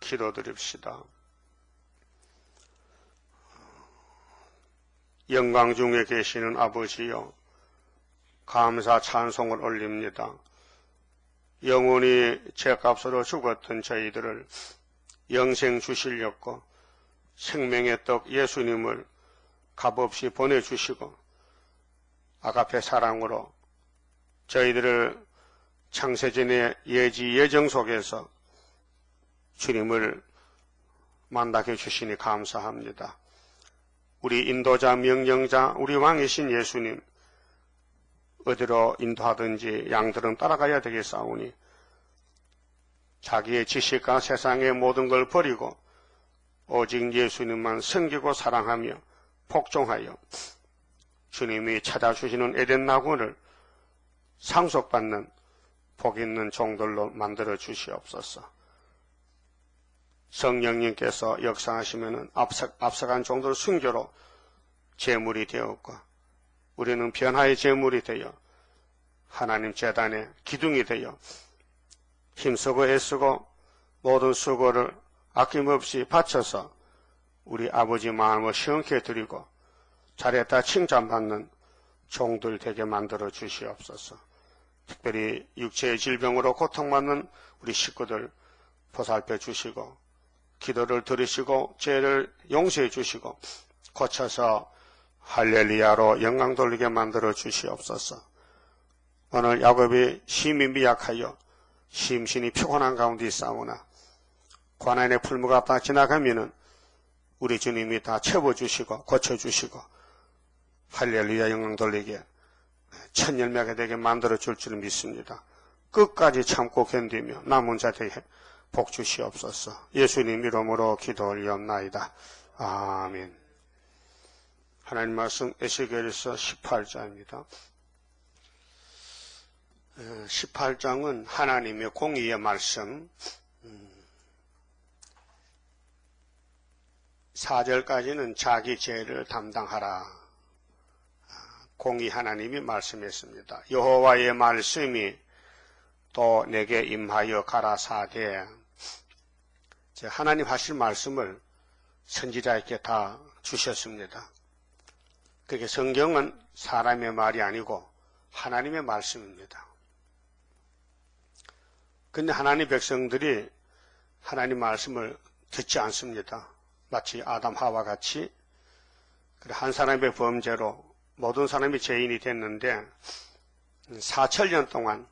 기도드립시다. 영광 중에 계시는 아버지여, 감사 찬송을 올립니다. 영원히 죄값으로 죽었던 저희들을 영생 주시려고 생명의 떡 예수님을 값없이 보내주시고 아가페 사랑으로 저희들을 창세전의 예지 예정 속에서 주님을 만나게 해주시니 감사합니다. 우리 인도자 명령자 우리 왕이신 예수님 어디로 인도하든지 양들은 따라가야 되겠사오니 자기의 지식과 세상의 모든 걸 버리고 오직 예수님만 섬기고 사랑하며 복종하여 주님이 찾아주시는 에덴 낙원을 상속받는 복 있는 종들로 만들어 주시옵소서. 성령님께서 역사하시면 앞서간 종들 순교로 제물이 되었고 우리는 변화의 제물이 되어 하나님 제단의 기둥이 되어 힘쓰고 애쓰고 모든 수고를 아낌없이 바쳐서 우리 아버지 마음을 시원케 드리고 잘했다 칭찬받는 종들 되게 만들어 주시옵소서. 특별히 육체의 질병으로 고통받는 우리 식구들 보살펴 주시고 기도를 들으시고 죄를 용서해 주시고 고쳐서 할렐루야로 영광 돌리게 만들어 주시옵소서. 오늘 야곱이 힘이 미약하여 심신이 피곤한 가운데 있사오나 고난의 풀무가 다 지나가면은 우리 주님이 다 채워주시고 고쳐주시고 할렐루야 영광 돌리게 첫 열매가 되게 만들어 줄 줄 믿습니다. 끝까지 참고 견디며 남은 자들에게 복 주시옵소서. 예수님 이름으로 기도 올리옵나이다. 아멘. 하나님 말씀 에스겔서 18장입니다. 18장은 하나님의 공의의 말씀, 4절까지는 자기 죄를 담당하라. 공의 하나님이 말씀했습니다. 여호와의 말씀이 또 내게 임하여 가라사대. 하나님 하실 말씀을 선지자에게 다 주셨습니다. 그게 성경은 사람의 말이 아니고 하나님의 말씀입니다. 근데 하나님 백성들이 하나님 말씀을 듣지 않습니다. 마치 아담 하와 같이 한 사람의 범죄로 모든 사람이 죄인이 됐는데 4천년 동안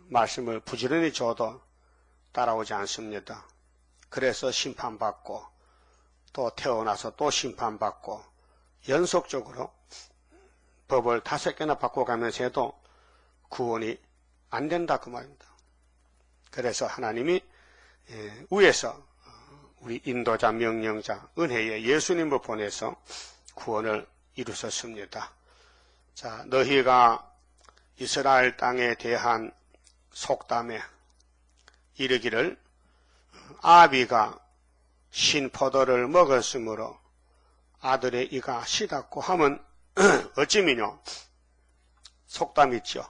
말씀을 부지런히 줘도 따라오지 않습니다. 그래서 심판받고 또 태어나서 또 심판받고 연속적으로 법을 5개나 바꿔가면서 해도 구원이 안 된다 그 말입니다. 그래서 하나님이 위에서 우리 인도자 명령자 은혜의 예수님을 보내서 구원을 이루셨습니다. 자, 너희가 이스라엘 땅에 대한 속담에 이르기를 아비가 신포도를 먹었으므로 아들의 이가 시답고 하면 어찌미뇨? 속담 있죠.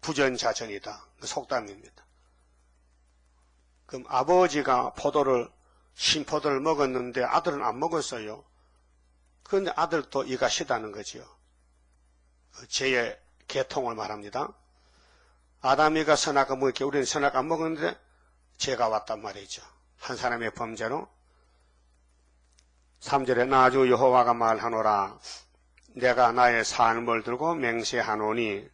부전자전이다. 그 속담입니다. 그럼 아버지가 신포도를 먹었는데 아들은 안 먹었어요. 그런데 아들도 이가 시다는 거지요. 죄의 계통을 말합니다. 아담이가 선악을 먹을게 우리는 선악 안 먹었는데 죄가 왔단 말이죠. 한 사람의 범죄로. 3절에 나주 여호와가 말하노라. 내가 나의 삶을 들고 맹세하노니.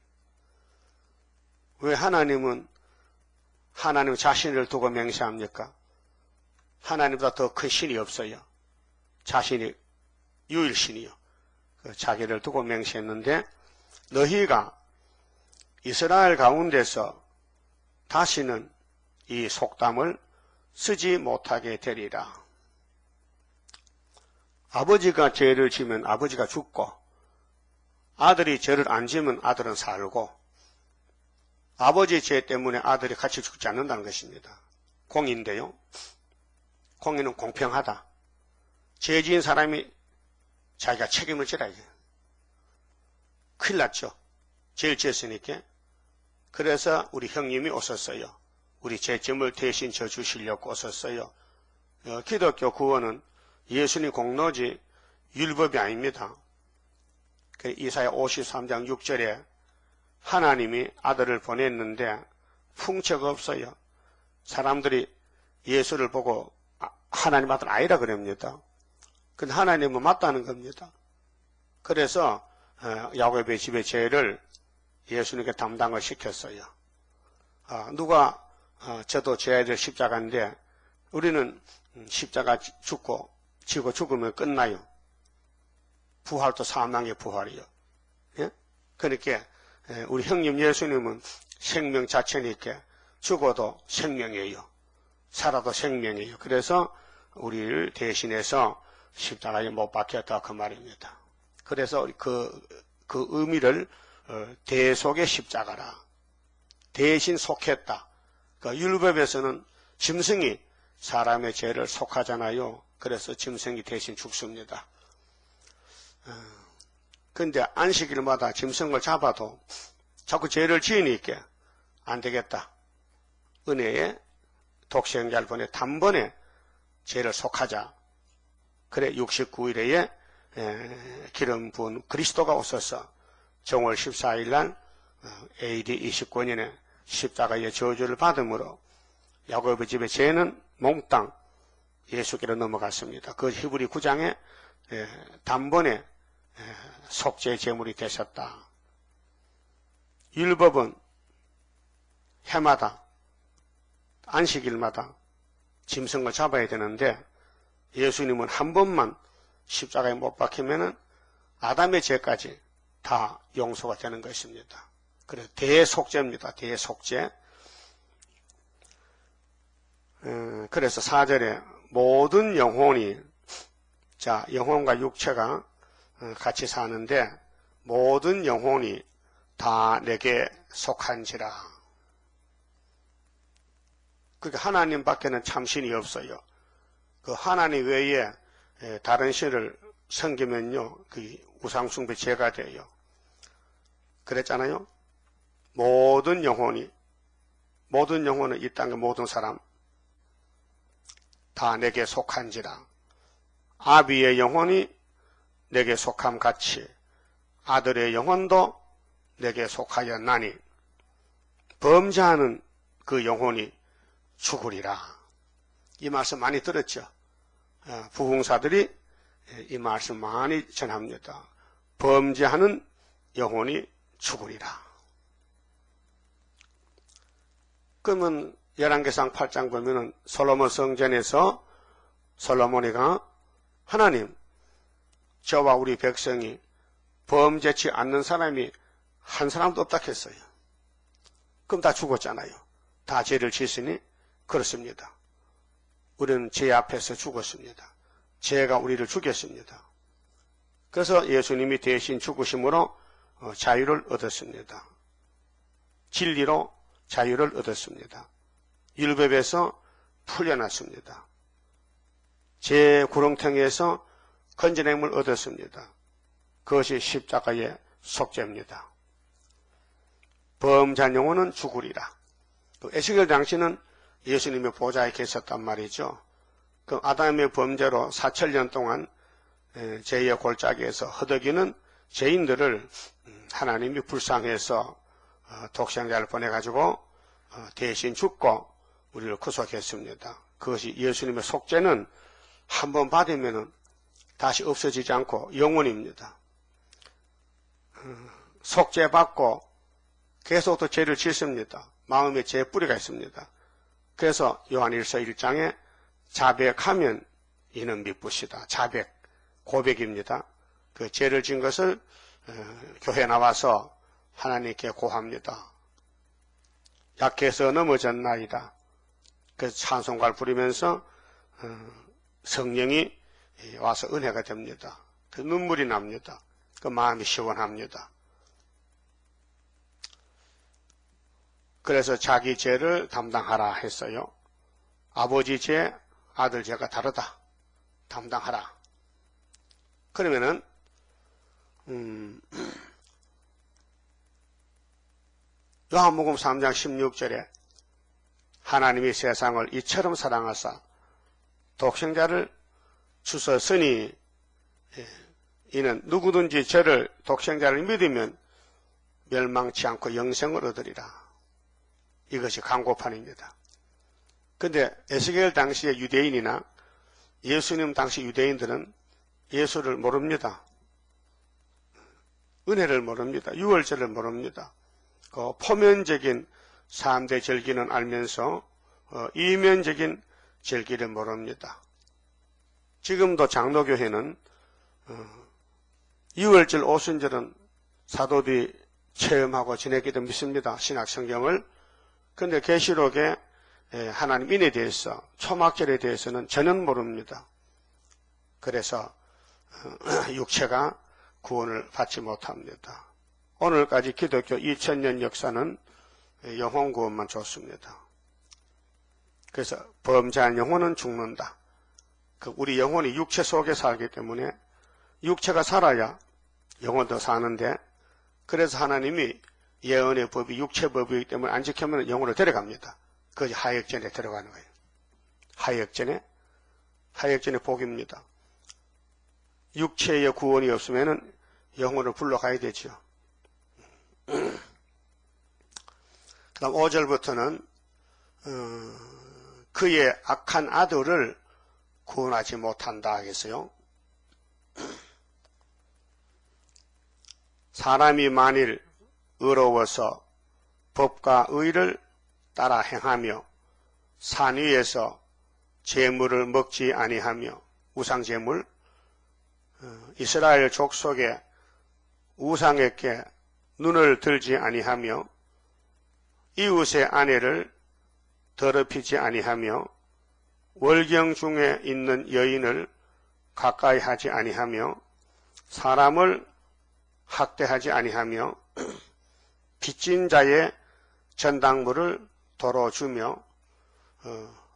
왜 하나님 자신을 두고 맹세합니까? 하나님보다 더 큰 신이 없어요. 자신이 유일신이요. 자기를 두고 맹세했는데 너희가 이스라엘 가운데서 다시는 이 속담을 쓰지 못하게 되리라. 아버지가 죄를 지면 아버지가 죽고 아들이 죄를 안 지면 아들은 살고 아버지 죄 때문에 아들이 같이 죽지 않는다는 것입니다. 공의인데요. 공의는 공평하다. 죄 지은 사람이 자기가 책임을 져야지. 큰일 났죠. 죄를 지었으니까 그래서 우리 형님이 오셨어요. 우리 죄짐을 대신 져주시려고 오셨어요. 기독교 구원은 예수님 공로지 율법이 아닙니다. 이사야 53장 6절에 하나님이 아들을 보냈는데 풍채가 없어요. 사람들이 예수를 보고 하나님 아들 아니라 그럽니다. 근데 하나님은 맞다는 겁니다. 그래서 야곱의 집의 죄를 예수님께 담당을 시켰어요. 누가 저도 죄를 십자가인데 우리는 십자가 죽고 지고 죽으면 끝나요. 부활도 사망의 부활이요. 예? 그러니까 우리 형님 예수님은 생명 자체니까 죽어도 생명이에요. 살아도 생명이에요. 그래서 우리를 대신해서 십자가에 못 박혔다 그 말입니다. 그래서 그 의미를 대속의 십자가라. 대신 속했다. 그러니까 율법에서는 짐승이 사람의 죄를 속하잖아요. 그래서 짐승이 대신 죽습니다. 근데 안식일마다 짐승을 잡아도 자꾸 죄를 지으니까 안 되겠다. 은혜에 독생자를 보내 단번에 죄를 속하자. 그래 69일에 기름 부은 그리스도가 오셔서 정월 14일 날 AD 29년에 십자가의 저주를 받음으로 야곱의 집의 죄는 몽땅 예수께로 넘어갔습니다. 그 히브리 9장에 단번에 속죄 제물이 되셨다. 율법은 해마다 안식일마다 짐승을 잡아야 되는데 예수님은 한 번만 십자가에 못 박히면은 아담의 죄까지 다 용서가 되는 것입니다. 그래서 대속죄입니다. 대속죄. 그래서 4절에 모든 영혼이, 자, 영혼과 육체가 같이 사는데 모든 영혼이 다 내게 속한지라. 그러니까 하나님 밖에는 참신이 없어요. 그 하나님 외에 다른 신을 섬기면요, 그 우상숭배 죄가 돼요. 그랬잖아요. 모든 영혼은 이 땅의 모든 사람 다 내게 속한지라. 아비의 영혼이 내게 속함 같이 아들의 영혼도 내게 속하였나니 범죄하는 그 영혼이 죽으리라. 이 말씀 많이 들었죠. 부흥사들이 이 말씀 많이 전합니다. 범죄하는 영혼이 죽으리라. 그러면 열왕기상 8장 보면은 솔로몬 성전에서 솔로몬이가 하나님, 저와 우리 백성이 범죄치 않는 사람이 한 사람도 없다 했어요. 그럼 다 죽었잖아요. 다 죄를 짓으니 그렇습니다. 우리는 죄 앞에서 죽었습니다. 죄가 우리를 죽였습니다. 그래서 예수님이 대신 죽으심으로 자유를 얻었습니다. 진리로 자유를 얻었습니다. 율법에서 풀려났습니다. 제 구렁텅이에서 건져냄을 얻었습니다. 그것이 십자가의 속죄입니다. 범죄한 영혼은 죽으리라. 에스겔 당시는 예수님의 보좌에 계셨단 말이죠. 그 아담의 범죄로 4,000년 동안 죄의 골짜기에서 허덕이는 죄인들을 하나님이 불쌍해서 독생자를 보내가지고 대신 죽고 우리를 구속했습니다. 그것이 예수님의 속죄는 한 번 받으면 다시 없어지지 않고 영원입니다. 속죄받고 계속 또 죄를 짓습니다. 마음에 죄 뿌리가 있습니다. 그래서 요한일서 1장에 자백하면 이는 미쁘시다. 자백, 고백입니다. 그 죄를 지은 것을 교회에 나와서 하나님께 고합니다. 약해서 넘어졌나이다. 그래서 찬송가를 부르면서 성령이 와서 은혜가 됩니다. 그 눈물이 납니다. 그 마음이 시원합니다. 그래서 자기 죄를 담당하라 했어요. 아버지 죄, 아들 죄가 다르다. 담당하라. 그러면은 요한복음 3장 16절에 하나님이 세상을 이처럼 사랑하사 독생자를 주셨으니 이는 누구든지 저를 독생자를 믿으면 멸망치 않고 영생을 얻으리라. 이것이 광고판입니다. 근데 에스겔 당시의 유대인이나 예수님 당시 유대인들은 예수를 모릅니다. 은혜를 모릅니다. 유월절을 모릅니다. 그 포면적인 3대 절기는 알면서 이면적인 절기를 모릅니다. 지금도 장로교회는 유월절 오순절은 사도들이 체험하고 지냈기도 믿습니다. 신약 성경을. 그런데 계시록에 하나님 인에 대해서 초막절에 대해서는 전혀 모릅니다. 그래서 육체가 구원을 받지 못합니다. 오늘까지 기독교 2000년 역사는 영혼 구원만 좋습니다. 그래서 범죄한 영혼은 죽는다. 우리 영혼이 육체 속에 살기 때문에 육체가 살아야 영혼도 사는데, 그래서 하나님이 예언의 법이 육체법이기 때문에 안 지키면 영혼을 데려갑니다. 그것이 하역전에 들어가는 거예요. 하역전의 복입니다. 육체의 구원이 없으면 영혼을 불러가야 되죠. 그 다음 5절부터는 그의 악한 아들을 구원하지 못한다 하겠어요. 사람이 만일 의로워서 법과 의를 따라 행하며 산 위에서 재물을 먹지 아니하며, 우상재물, 이스라엘 족속의 우상에게 눈을 들지 아니하며 이웃의 아내를 더럽히지 아니하며 월경 중에 있는 여인을 가까이 하지 아니하며 사람을 학대하지 아니하며 빚진 자의 전당물을 도로 주며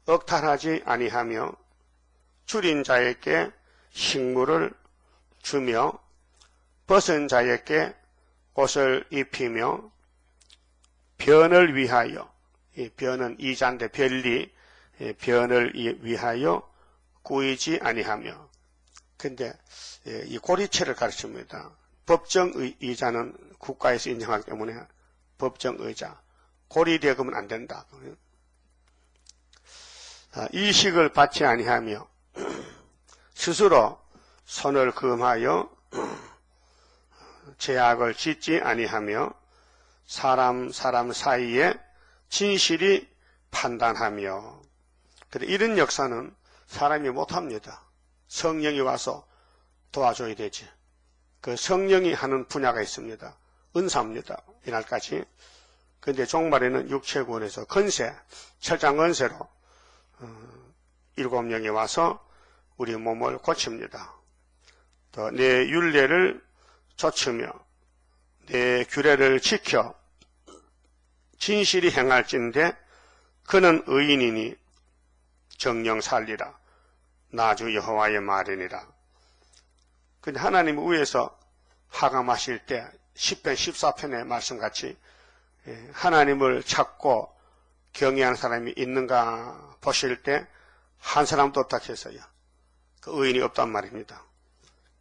억탈하지 아니하며 줄인 자에게 식물을 주며 벗은 자에게 옷을 입히며 변을 위하여, 이 변은 이자인데 별리, 변을 위하여 꾸이지 아니하며. 근데 이 고리체를 가르칩니다. 법정의자는 국가에서 인정하기 때문에 법정의자, 고리대금은 안 된다. 이식을 받지 아니하며 스스로 손을 금하여 제약을 짓지 아니하며 사람 사이에 진실이 판단하며. 이런 역사는 사람이 못합니다. 성령이 와서 도와줘야 되지. 그 성령이 하는 분야가 있습니다. 은사입니다. 이날까지. 그런데 종말에는 육체구원에서 건세, 철장 건세로 7명이 와서 우리 몸을 고칩니다. 또 내 율례를 좇으며 내 규례를 지켜 진실이 행할진대 그는 의인이니 정령 살리라. 나주 여호와의 말이니라. 근데 하나님 위에서 하감하실 때 10편 14편의 말씀같이 하나님을 찾고 경외하는 사람이 있는가 보실 때 한 사람도 없다 해서요. 그 의인이 없단 말입니다.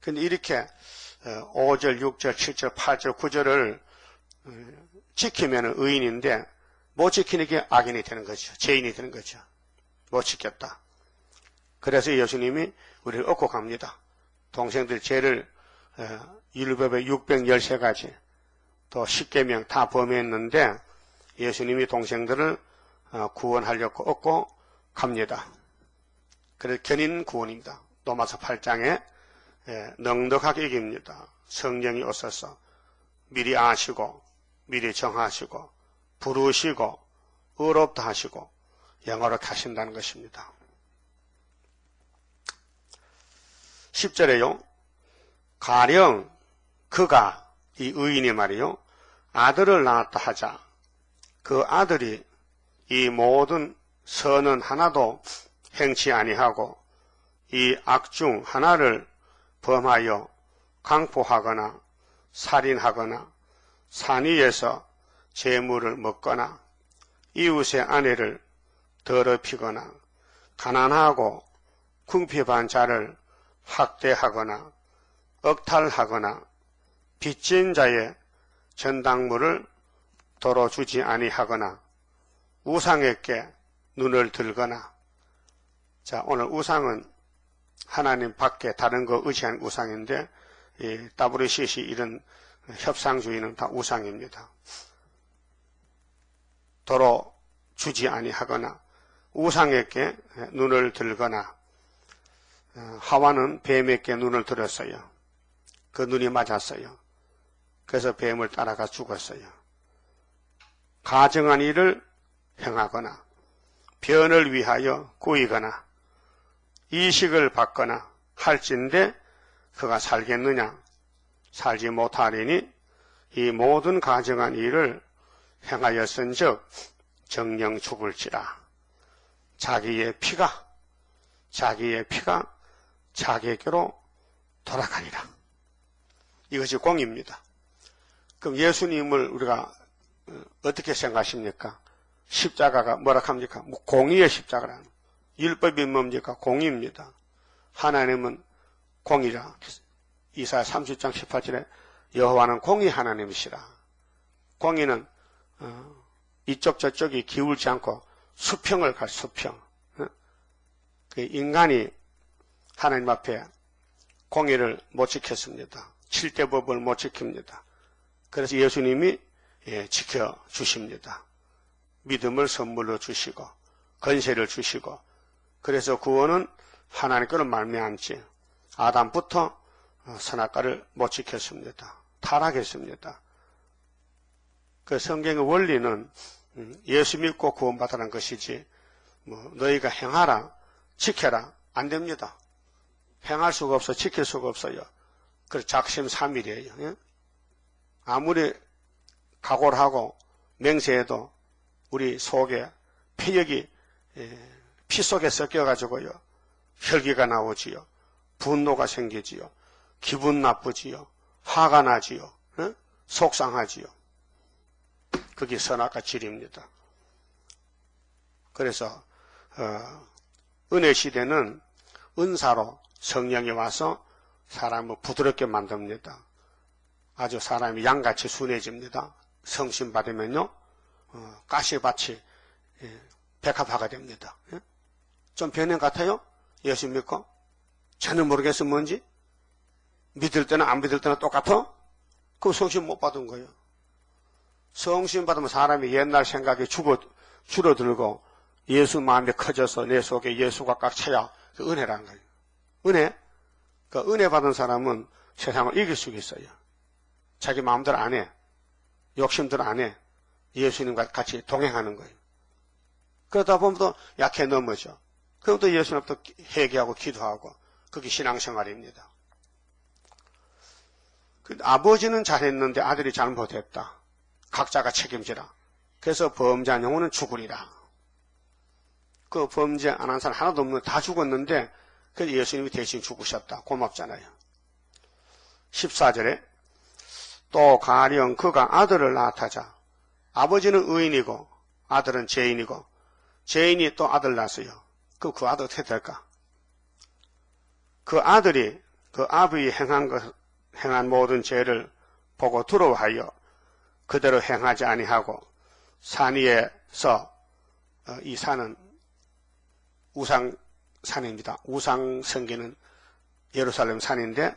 근데 이렇게 5절, 6절, 7절, 8절, 9절을 지키면 의인인데 못 지키는 게 악인이 되는 거죠. 죄인이 되는 거죠. 못 지켰다. 그래서 예수님이 우리를 얻고 갑니다. 동생들 죄를 율법의 613가지 또 10계명 다 범했는데 예수님이 동생들을 구원하려고 얻고 갑니다. 그래서 견인 구원입니다. 로마서 8장에 넉넉하게 이깁니다. 성령이 오셔서 미리 아시고 미리 정하시고 부르시고 의롭다 하시고 영화롭게 하신다는 것입니다. 10절에요. 가령 그가, 이 의인이 말이요, 아들을 낳았다 하자. 그 아들이 이 모든 선은 하나도 행치 아니하고 이 악 중 하나를 범하여 강포하거나 살인하거나 산 위에서 재물을 먹거나 이웃의 아내를 더럽히거나 가난하고 궁핍한 자를 학대하거나 억탈하거나 빚진 자의 전당물을 도로 주지 아니하거나 우상에게 눈을 들거나. 자, 오늘 우상은 하나님 밖에 다른 거 의지한 우상인데 이 WCC 이런 협상주의는 다 우상입니다. 도로 주지 아니하거나 우상에게 눈을 들거나. 하와는 뱀에게 눈을 들었어요. 그 눈이 맞았어요. 그래서 뱀을 따라가 죽었어요. 가증한 일을 행하거나 변을 위하여 꾸이거나 이식을 받거나 할진대 그가 살겠느냐? 살지 못하리니 이 모든 가증한 일을 행하였은즉 정령 죽을지라. 자기의 피가 자기에게로 돌아가니라. 이것이 공입니다. 그럼 예수님을 우리가 어떻게 생각하십니까? 십자가가 뭐라 합니까? 공의의 십자가라는. 율법이 뭡니까? 공의입니다. 하나님은 공의라. 이사야 30장 18절에 여호와는 공의 하나님이시라. 공의는 이쪽 저쪽이 기울지 않고 수평을 갈 수평. 인간이 하나님 앞에 공의를 못 지켰습니다. 7대 법을 못 지킵니다. 그래서 예수님이 지켜주십니다. 믿음을 선물로 주시고 건세를 주시고. 그래서 구원은 하나님께로 말미암지 아담부터 선악과를 못 지켰습니다. 타락했습니다. 그 성경의 원리는 예수 믿고 구원받으라는 것이지 너희가 행하라 지켜라 안 됩니다. 행할 수가 없어 지킬 수가 없어요. 그래서 작심삼일이에요. 아무리 각오를 하고 맹세해도 우리 속에 폐역이 피 속에 섞여가지고요. 혈기가 나오지요. 분노가 생기지요. 기분 나쁘지요. 화가 나지요. 속상하지요. 그게 선악과 질입니다. 그래서 은혜 시대는 은사로 성령이 와서 사람을 부드럽게 만듭니다. 아주 사람이 양같이 순해집니다. 성신 받으면요, 가시밭이 백합화가 됩니다. 좀 변형 같아요? 예수 믿고? 전혀 모르겠으면 뭔지? 믿을 때나 안 믿을 때나 똑같아? 그럼 성신 못 받은 거예요. 성신 받으면 사람이 옛날 생각이 줄어들고 예수 마음이 커져서 내 속에 예수가 꽉 차야 그 은혜라는 거예요. 은혜? 그 은혜 받은 사람은 세상을 이길 수 있어요. 자기 마음대로 안 해. 욕심대로 안 해. 예수님과 같이 동행하는 거예요. 그러다 보면 또 약해 넘어져. 그럼 또 예수님 앞에 회개하고 기도하고. 그게 신앙생활입니다. 아버지는 잘했는데 아들이 잘못했다. 각자가 책임지라. 그래서 범죄한 영혼은 죽으리라. 그 범죄 안 한 사람 하나도 없는 다 죽었는데 그래서 예수님이 대신 죽으셨다. 고맙잖아요. 14절에 또 가령 그가 아들을 낳다자. 아버지는 의인이고 아들은 죄인이고 죄인이 또 아들 낳았어요. 그 아들 어떻게 될까? 그 아들이 그 아버지 행한 모든 죄를 보고 두려워하여 그대로 행하지 아니하고 산 위에서 이 산은 우상산입니다. 우상 섬기는 예루살렘 산인데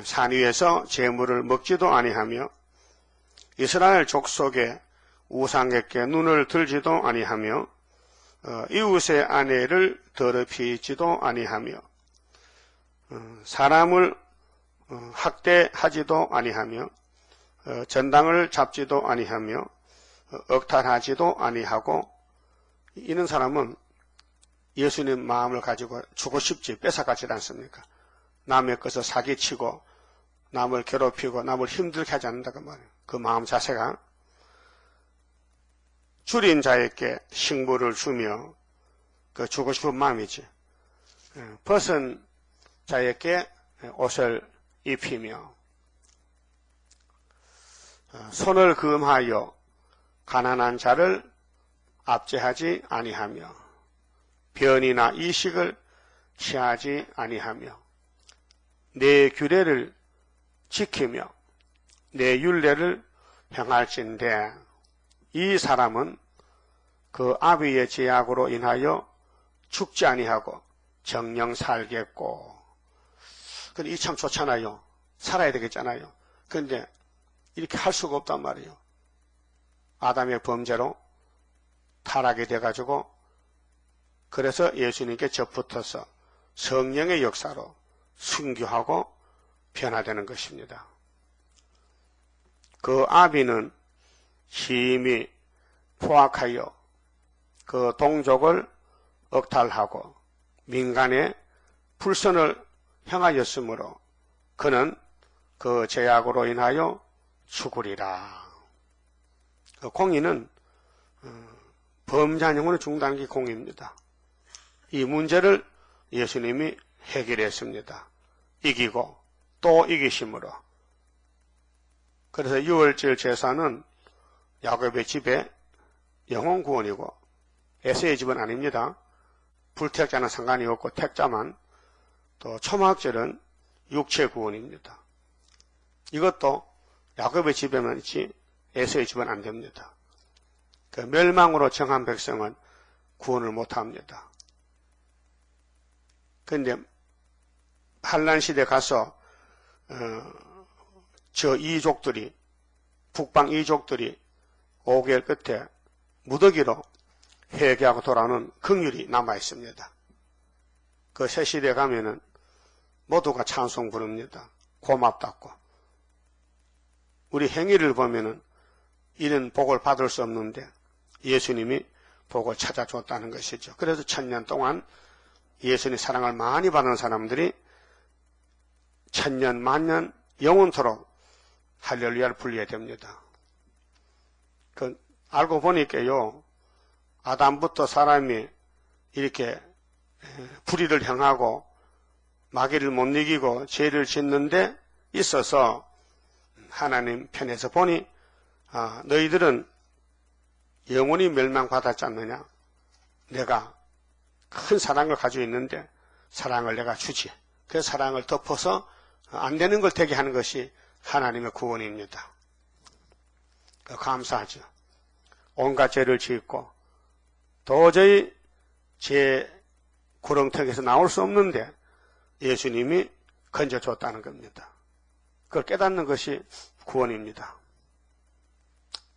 산 위에서 재물을 먹지도 아니하며 이스라엘 족속의 우상에게 눈을 들지도 아니하며 이웃의 아내를 더럽히지도 아니하며 사람을 학대하지도 아니하며 전당을 잡지도 아니하며 억탈하지도 아니하고. 이런 사람은 예수님 마음을 가지고 주고 싶지 뺏어가지 않습니까? 남의 것을 사기치고 남을 괴롭히고 남을 힘들게 하지 않는다고 말이에요. 그 마음 자세가 줄인 자에게 식물을 주며 그 주고 싶은 마음이지. 벗은 자에게 옷을 입히며 손을 금하여 가난한 자를 압제하지 아니하며 변이나 이식을 취하지 아니하며 내 규례를 지키며 내 율례를 행할진대 이 사람은 그 아비의 제약으로 인하여 죽지 아니하고 정령 살겠고. 근데 이 참 좋잖아요. 살아야 되겠잖아요. 근데 이렇게 할 수가 없단 말이에요. 아담의 범죄로 타락이 돼가지고 그래서 예수님께 접붙어서 성령의 역사로 순교하고 변화되는 것입니다. 그 아비는 힘이 포악하여 그 동족을 억탈하고 민간의 불선을 행하였으므로 그는 그 죄악으로 인하여 죽으리라. 그 공의는 범죄한 영혼을 죽는다는 게 공의입니다. 이 문제를 예수님이 해결했습니다. 이기고 또 이기심으로. 그래서 유월절 제사는 야곱의 집에 영혼 구원이고 에서의 집은 아닙니다. 불택자는 상관이 없고 택자만, 또 초막절은 육체 구원입니다. 이것도 야곱의 집에만 있지 에서의 집은 안 됩니다. 그 멸망으로 정한 백성은 구원을 못합니다. 그런데 한란 시대 가서 저 이족들이, 북방 이족들이 5개월 끝에 무더기로 회개하고 돌아오는 긍휼이 남아 있습니다. 그 새 시대 가면은 모두가 찬송 부릅니다. 고맙다고. 우리 행위를 보면은 이런 복을 받을 수 없는데 예수님이 복을 찾아줬다는 것이죠. 그래서 1000년 동안 예수님 사랑을 많이 받은 사람들이 1000년, 만년, 영원토록 할렐루야를 불려야 됩니다. 알고 보니까요, 아담부터 사람이 이렇게 불의를 행하고 마귀를 못 이기고 죄를 짓는 데 있어서 하나님 편에서 보니 너희들은 영원히 멸망받았지 않느냐. 내가 큰 사랑을 가지고 있는데 사랑을 내가 주지. 그 사랑을 덮어서 안 되는 걸 되게 하는 것이 하나님의 구원입니다. 감사하죠. 온갖 죄를 짓고 도저히 죄 구렁텅이에서 나올 수 없는데 예수님이 건져줬다는 겁니다. 그걸 깨닫는 것이 구원입니다.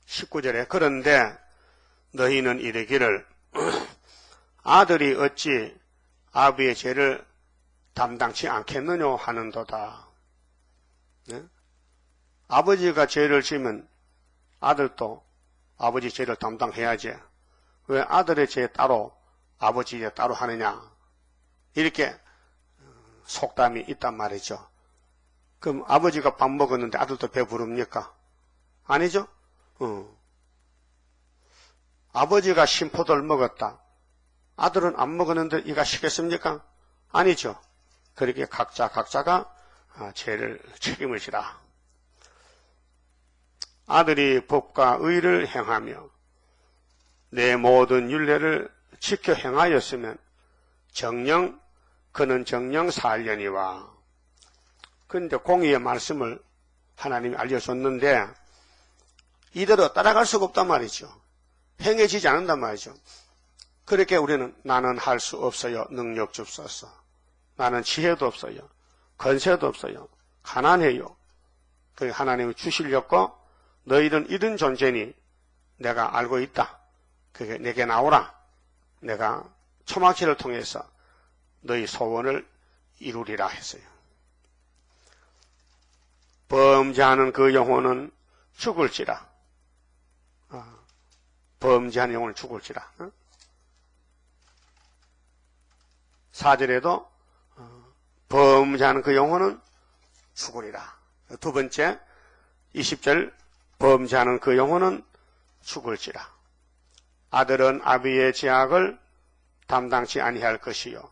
19절에 그런데 너희는 이르기를 아들이 어찌 아비의 죄를 담당치 않겠느냐 하는도다. 네? 아버지가 죄를 지면 아들도 아버지 죄를 담당해야지. 왜 아들의 죄 따로 아버지 죄 따로 하느냐. 이렇게 속담이 있단 말이죠. 그럼 아버지가 밥 먹었는데 아들도 배부릅니까? 아니죠? 아버지가 신포도를 먹었다. 아들은 안 먹었는데 이가 시겠습니까? 아니죠. 그렇게 각자가 죄를 책임을 지라. 아들이 법과 의를 행하며 내 모든 율례를 지켜 행하였으면 정녕 그는 정녕 살려니와. 그런데 공의의 말씀을 하나님이 알려줬는데 이대로 따라갈 수가 없단 말이죠. 행해지지 않는단 말이죠. 그렇게 우리는 나는 할 수 없어요. 능력 줍소서. 나는 지혜도 없어요. 건세도 없어요. 가난해요. 그 하나님이 주시려고 너희는 이런 존재니 내가 알고 있다. 그게 내게 나오라. 내가 초막절을 통해서 너희 소원을 이루리라 했어요. 범죄하는 그 영혼은 죽을지라. 범죄하는 영혼은 죽을지라. 4절에도 범죄하는 그 영혼은 죽으리라. 두 번째 20절 범죄하는 그 영혼은 죽을지라. 아들은 아비의 죄악을 담당치 아니할 것이요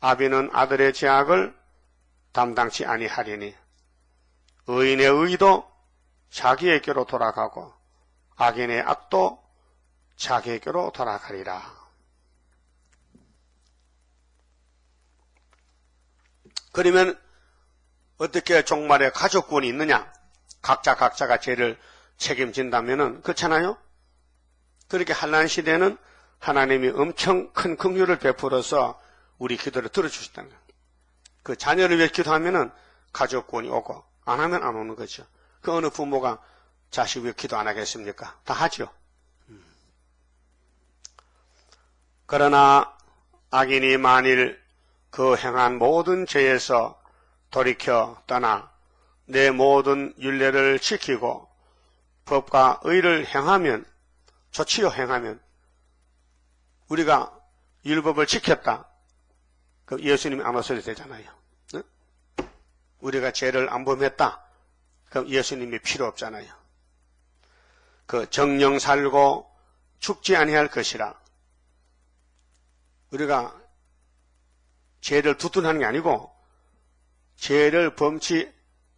아비는 아들의 죄악을 담당치 아니하리니 의인의 의도 자기에게로 돌아가고 악인의 악도 자기에게로 돌아가리라. 그러면 어떻게 종말에 가족권이 있느냐? 각자가 죄를 책임진다면은 그렇잖아요? 그렇게 환난 시대는 하나님이 엄청 큰 긍휼을 베풀어서 우리 기도를 들어주셨다는 거예요. 그 자녀를 위해 기도하면은 가족권이 오고 안 하면 안 오는 거죠. 그 어느 부모가 자식 위해 기도 안 하겠습니까? 다 하죠. 그러나 악인이 만일 그 행한 모든 죄에서 돌이켜 떠나 내 모든 율례를 지키고 법과 의를 행하면 좋지요. 행하면 우리가 율법을 지켰다. 그럼 예수님이 안 오셔도 되잖아요. 응? 우리가 죄를 안 범했다. 그럼 예수님이 필요 없잖아요. 그 정령 살고 죽지 아니할 것이라. 우리가 죄를 두둔하는 게 아니고 죄를 범치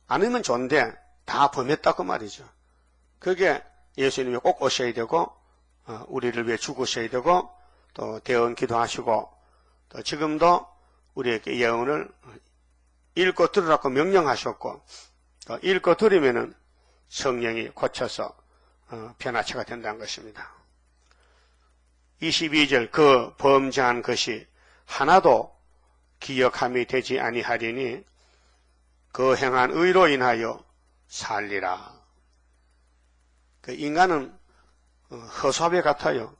않으면 좋은데 다 범했다고 말이죠. 그게 예수님이 꼭 오셔야 되고 우리를 위해 죽으셔야 되고 또 대언 기도하시고 또 지금도 우리에게 예언을 읽고 들으라고 명령하셨고 또 읽고 들으면은 성령이 고쳐서 변화체가 된다는 것입니다. 22절 그 범죄한 것이 하나도 기억함이 되지 아니하리니 그 행한 의로 인하여 살리라. 그 인간은 허수아비 같아요.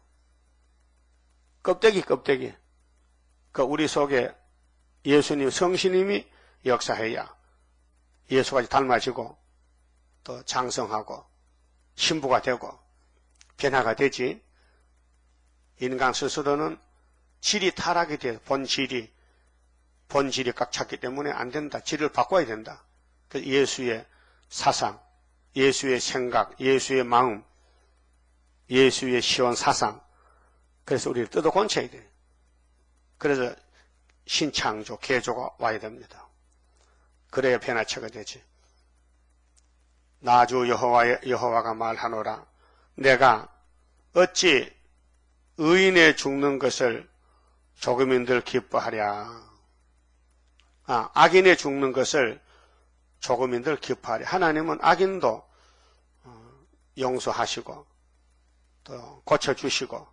껍데기. 그 우리 속에 예수님 성신님이 역사해야 예수까지 닮아지고 또 장성하고 신부가 되고 변화가 되지. 인간 스스로는 질이 타락이 돼. 본질이 꽉 찼기 때문에 안 된다. 질을 바꿔야 된다. 그래서 예수의 사상, 예수의 생각, 예수의 마음, 예수의 시원 사상. 그래서 우리를 뜯어 건쳐야 돼. 그래서 신창조, 개조가 와야 됩니다. 그래야 변화체가 되지. 나주 여호와가 말하노라. 내가 어찌 의인의 죽는 것을 조금인들 기뻐하랴. 악인의 죽는 것을 조금인들 기뻐하랴. 하나님은 악인도 용서하시고 또 고쳐주시고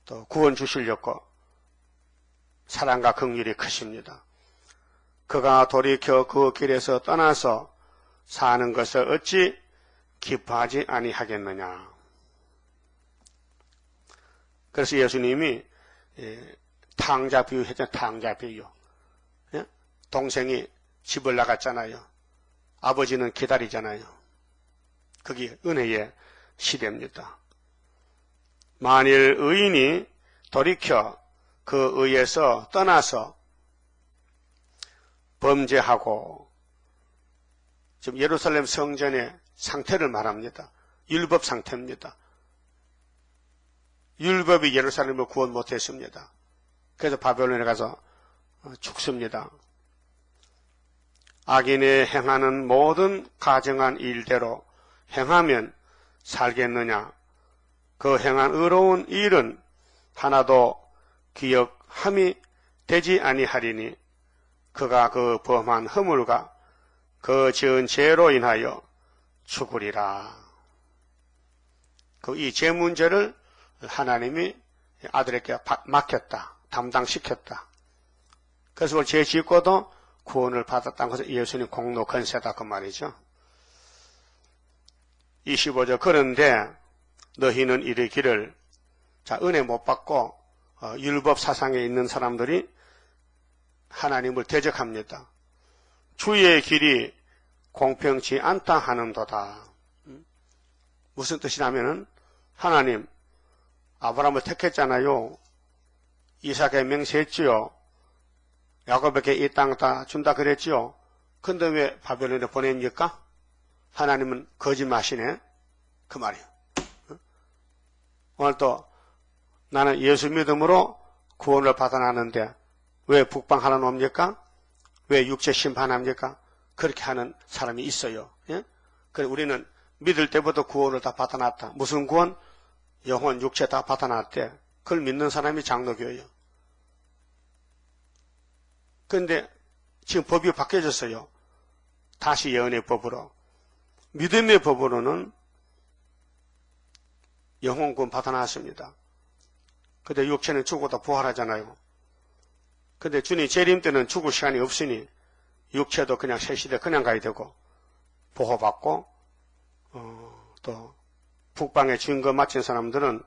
또 구원 주시려고 사랑과 긍휼이 크십니다. 그가 돌이켜 그 길에서 떠나서 사는 것을 어찌 기뻐하지 아니하겠느냐. 그래서 예수님이 탕자 비유 했잖아요. 탕자 비유. 동생이 집을 나갔잖아요. 아버지는 기다리잖아요. 그게 은혜의 시대입니다. 만일 의인이 돌이켜 그 의에서 떠나서 범죄하고, 지금 예루살렘 성전의 상태를 말합니다. 율법 상태입니다. 율법이 예루살렘을 구원 못했습니다. 그래서 바벨론에 가서 죽습니다. 악인이 행하는 모든 가정한 일대로 행하면 살겠느냐? 그 행한 의로운 일은 하나도 기억함이 되지 아니하리니 그가 그 범한 허물과 그 지은 죄로 인하여 죽으리라. 이 죄 문제를 하나님이 아들에게 맡겼다. 담당시켰다. 그래서 죄 짓고도 구원을 받았다는 것은 예수님 공로 건세다 그 말이죠. 25절 그런데 너희는 이르기를, 자, 은혜 못 받고 율법 사상에 있는 사람들이 하나님을 대적합니다. 주의 길이 공평치 않다 하는도다. 무슨 뜻이냐면은 하나님 아브라함을 택했잖아요. 이삭에 맹세했지요. 야곱에게 이 땅 다 준다 그랬지요. 근데 왜 바벨론에 보냅니까? 하나님은 거짓말이네. 그 말이에요. 오늘 또 나는 예수 믿음으로 구원을 받아나는데 왜 북방 하나 놉니까? 왜 육체 심판합니까? 그렇게 하는 사람이 있어요. 예? 그래 우리는 믿을 때부터 구원을 다 받아놨다. 무슨 구원? 영혼, 육체 다 받아놨대. 그걸 믿는 사람이 장로교예요. 그런데 지금 법이 바뀌어졌어요. 다시 예언의 법으로. 믿음의 법으로는 영혼 구원 받아놨습니다. 근데 육체는 죽어도 부활하잖아요. 근데 주님 재림 때는 죽을 시간이 없으니 육체도 그냥 새 시대 그냥 가야 되고 보호받고 또 북방에 증거 마친 사람들은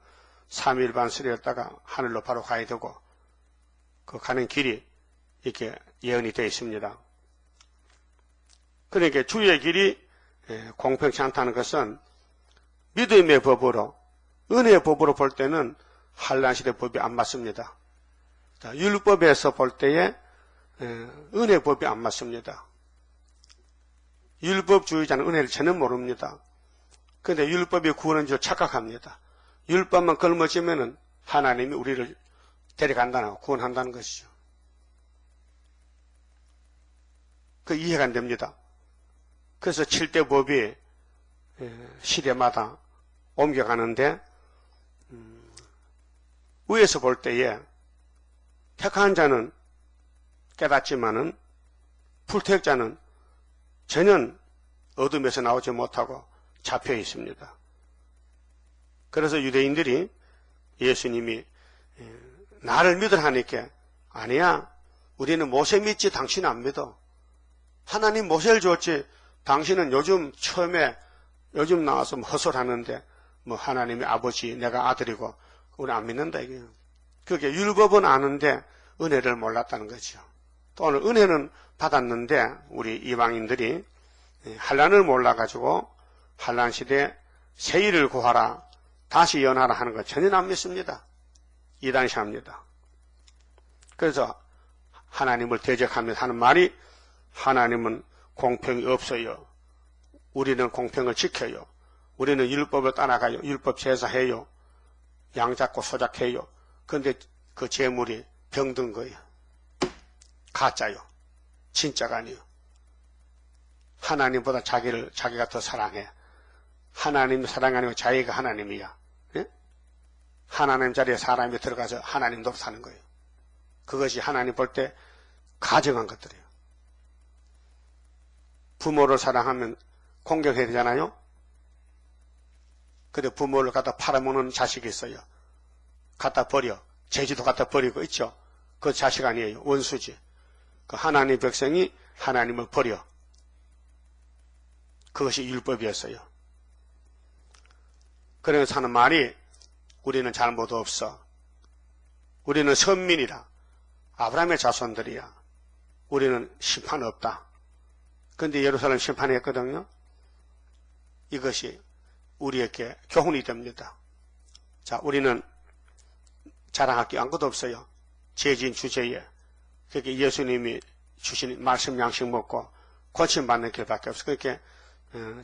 3일 반 수리했다가 하늘로 바로 가야 되고 그 가는 길이 이렇게 예언이 되어 있습니다. 그러니까 주의 길이 공평치 않다는 것은 믿음의 법으로 은혜의 법으로 볼 때는 한란시대 법이 안 맞습니다. 자, 율법에서 볼 때에 은혜의 법이 안 맞습니다. 율법주의자는 은혜를 전혀 모릅니다. 그런데 율법이 구원인 줄 착각합니다. 율법만 걸머지면은 하나님이 우리를 데려간다는 구원한다는 것이죠. 그 이해가 안 됩니다. 그래서 7대 법이 시대마다 옮겨가는데 위에서 볼 때에 택한 자는 깨닫지만은 불택자는 전혀 어둠에서 나오지 못하고 잡혀 있습니다. 그래서 유대인들이 예수님이 나를 믿으라 하니까 아니야 우리는 모세 믿지 당신 안 믿어. 하나님 모세를 줬지 당신은 요즘 나와서 헛소리하는데 뭐 하나님이 아버지 내가 아들이고 우리 안 믿는다 이게요. 그게 율법은 아는데 은혜를 몰랐다는 거죠. 또 오늘 은혜는 받았는데 우리 이방인들이 한란을 몰라가지고 한란 시대 세일을 구하라 다시 연하라 하는 거 전혀 안 믿습니다. 이단시합니다. 그래서 하나님을 대적하면서 하는 말이 하나님은 공평이 없어요. 우리는 공평을 지켜요. 우리는 율법을 따라가요. 율법 제사해요. 양 잡고 소작해요. 그런데 그 재물이 병든 거예요. 가짜요. 진짜가 아니에요. 하나님보다 자기가 더 사랑해. 하나님 사랑 아니고 자기가 하나님이야. 예? 하나님 자리에 사람이 들어가서 하나님도 사는 거예요. 그것이 하나님 볼 때 가정한 것들이에요. 부모를 사랑하면 공경해야 되잖아요. 근데 부모를 갖다 팔아먹는 자식이 있어요. 갖다 버려. 제주도 갖다 버리고 있죠. 그 자식 아니에요. 원수지. 그 하나님 백성이 하나님을 버려. 그것이 율법이었어요. 그래서 하는 말이 우리는 잘못 없어. 우리는 선민이라. 아브라함의 자손들이야. 우리는 심판 없다. 그런데 예루살렘 심판했거든요. 이것이 우리에게 교훈이 됩니다. 자, 우리는 자랑할 게 아무것도 없어요. 죄진 주제에. 그렇게 예수님이 주신 말씀 양식 먹고 고침받는 길밖에 없어요. 그렇게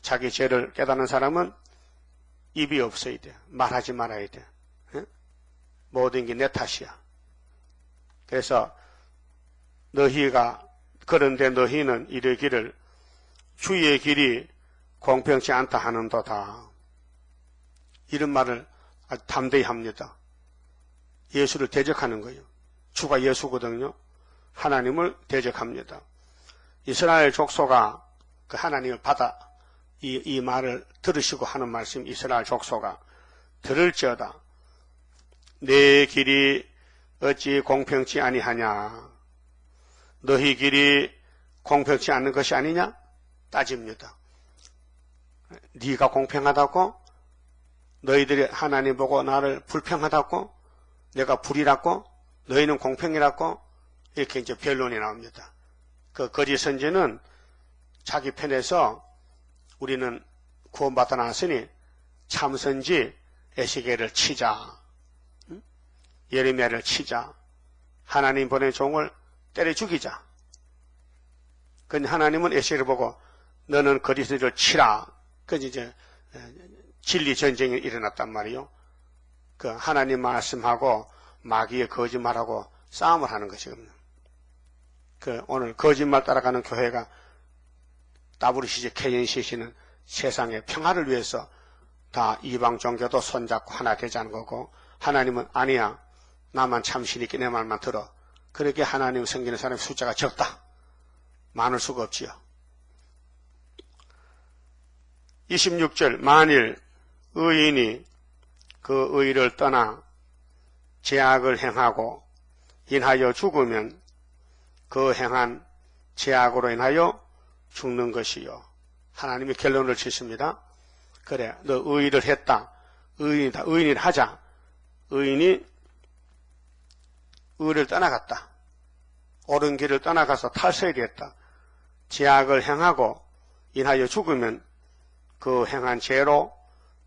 자기 죄를 깨닫는 사람은 입이 없어야 돼. 말하지 말아야 돼. 모든 게 내 탓이야. 그래서 너희가 그런데 너희는 이르기를 주의 길이 공평치 않다 하는도다. 이런 말을 아주 담대히 합니다. 예수를 대적하는 거예요. 주가 예수거든요. 하나님을 대적합니다. 이스라엘 족속아 그 하나님을 받아 이 말을 들으시고 하는 말씀 이스라엘 족속아 들을지어다. 내 길이 어찌 공평치 아니하냐. 너희 길이 공평치 않는 것이 아니냐? 따집니다. 네가 공평하다고? 너희들이 하나님 보고 나를 불평하다고? 내가 불이라고? 너희는 공평이라고? 이렇게 이제 변론이 나옵니다. 그 거짓 선지는 자기 편에서 우리는 구원받아 나왔으니 참선지 에스겔을 치자. 예레미야를 치자. 하나님 보낸 종을 때려 죽이자. 근데 하나님은 에스겔을 보고 너는 거짓을 치라. 그래서 이제 진리 전쟁이 일어났단 말이요. 그 하나님 말씀하고 마귀의 거짓말하고 싸움을 하는 것이거든요. 그 오늘 거짓말 따라가는 교회가 WCC KNCC는 세상의 평화를 위해서 다 이방 종교도 손잡고 하나 되자는 거고, 하나님은 아니야, 나만 참신이 있게 내 말만 들어. 그렇게 하나님 섬기는 사람의 숫자가 적다, 많을 수가 없지요. 26절, 만일 의인이 그 의를 떠나 죄악을 행하고 인하여 죽으면 그 행한 죄악으로 인하여 죽는 것이요. 하나님이 결론을 짓습니다. 그래, 너 의를 했다, 의인이다, 의인을 하자. 의인이 의를 떠나갔다, 옳은 길을 떠나가서 탈서야 됐다. 죄악을 행하고 인하여 죽으면 그 행한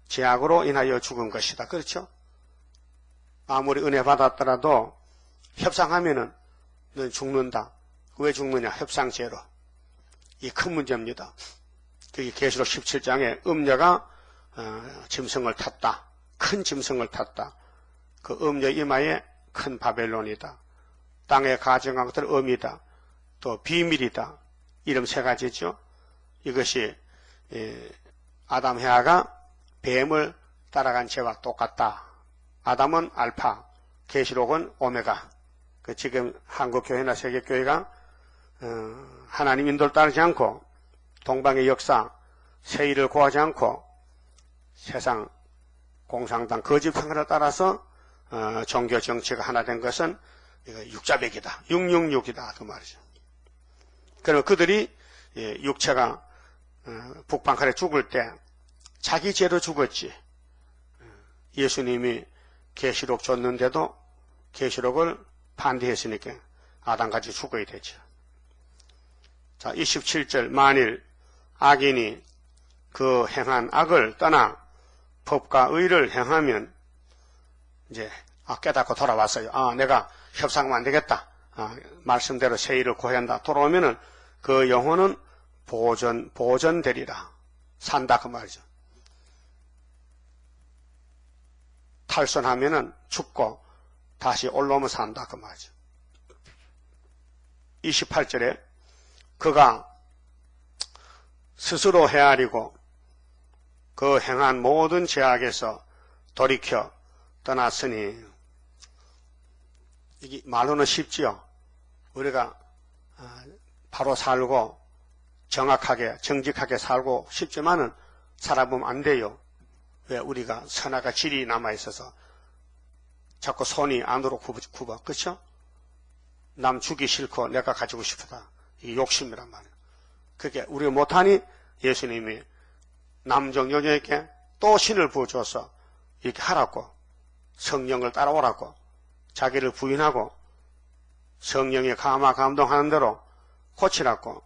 죄악으로 인하여 죽은 것이다. 그렇죠? 아무리 은혜 받았더라도 협상하면은 넌 죽는다. 왜 죽느냐? 협상죄로. 이 큰 문제입니다. 그게 계시록 17장에 음녀가 짐승을 탔다. 큰 짐승을 탔다. 그 음녀 이마에 큰 바벨론이다. 땅에 가증한 것들 음이다. 또 비밀이다. 이름 세 가지죠. 이것이 아담 해아가 뱀을 따라간 죄와 똑같다. 아담은 알파, 계시록은 오메가. 지금 한국교회나 세계교회가 하나님 인도를 따르지 않고 동방의 역사, 세일을 고하지 않고 세상 공산당 거짓 평화를 따라서 종교 정치가 하나 된 것은 이거 육자백이다, 666이다 그 말이죠. 그러면 그들이 육체가 북방칼에 죽을 때 자기 죄로 죽었지. 예수님이 계시록 줬는데도 계시록을 반대했으니까 아담같이 죽어야 되죠. 자, 27절, 만일 악인이 그 행한 악을 떠나 법과 의를 행하면 이제 깨닫고 돌아왔어요. 내가 협상하면 안 되겠다. 말씀대로 세일을 고한다. 돌아오면은 그 영혼은 보존되리라. 산다 그 말이죠. 탈선하면은 죽고 다시 올라오면 산다 그 말이죠. 28절에 그가 스스로 헤아리고 그 행한 모든 죄악에서 돌이켜 떠났으니, 이게 말로는 쉽지요. 우리가 바로 살고 정확하게 정직하게 살고 싶지만은 살아보면 안 돼요. 왜? 우리가 선악과 질이 남아있어서 자꾸 손이 안으로 굽어. 그렇죠? 남 주기 싫고 내가 가지고 싶다. 이게 욕심이란 말이에요. 그게 우리가 못하니 예수님이 남정여녀에게 또 신을 부어줘서 이렇게 하라고, 성령을 따라오라고, 자기를 부인하고 성령의 감화감동하는 대로 고치라고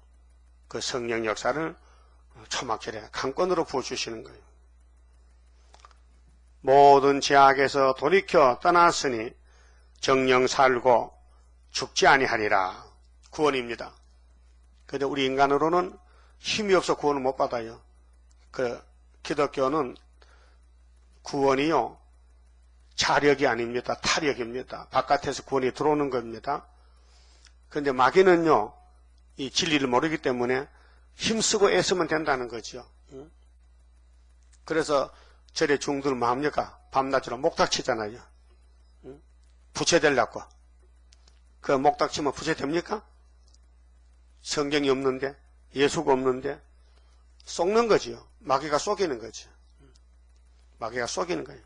그 성령 역사를 초막절에 강권으로 부어주시는 거예요. 모든 죄악에서 돌이켜 떠났으니 정령 살고 죽지 아니하리라. 구원입니다. 그런데 우리 인간으로는 힘이 없어 구원을 못 받아요. 기독교는 구원이요, 자력이 아닙니다. 타력입니다. 바깥에서 구원이 들어오는 겁니다. 그런데 마귀는요, 이 진리를 모르기 때문에 힘쓰고 애쓰면 된다는 거죠. 그래서 절에 중들 마음녀가 밤낮으로 목닥치잖아요. 부채되려고. 그 목닥치면 부채됩니까? 성경이 없는데, 예수가 없는데 속는 거지요. 마귀가 속이는 거죠. 마귀가 속이는 거예요.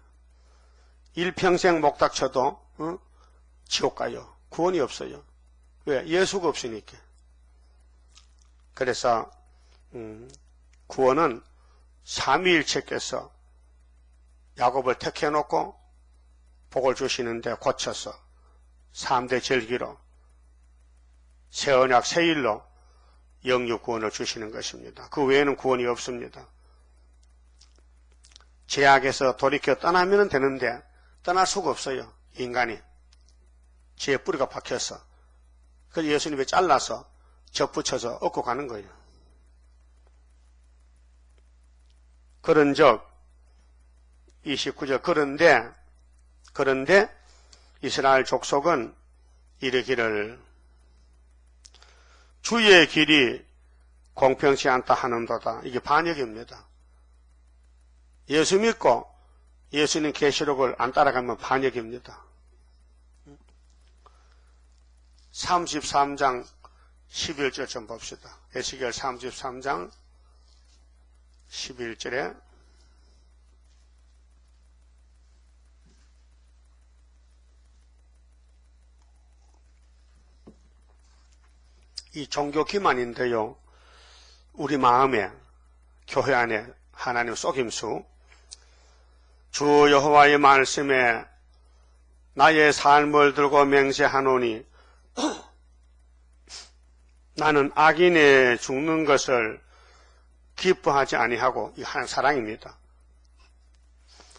일평생 목닥쳐도 지옥 가요. 구원이 없어요. 왜? 예수가 없으니까. 그래서 구원은 삼위일체께서 야곱을 택해놓고 복을 주시는데 고쳐서 3대 절기로 새 언약 새 일로 영육 구원을 주시는 것입니다. 그 외에는 구원이 없습니다. 죄악에서 돌이켜 떠나면 되는데 떠날 수가 없어요. 인간이 죄의 뿌리가 박혀서. 그래서 예수님이 잘라서 접붙여서 얻고 가는 거예요. 그런즉 29절, 그런데 이스라엘 족속은 이르기를 주의 길이 공평치 않다 하는도다. 이게 반역입니다. 예수 믿고 예수님 계시록을 안 따라가면 반역입니다. 33장 11절 좀 봅시다. 에스겔 33장 11절에 이 종교 기만인데요. 우리 마음에 교회 안에 하나님 속임수 주 여호와의 말씀에 나의 삶을 들고 맹세하노니 나는 악인이 죽는 것을 기뻐하지 아니하고 이 한 사랑입니다.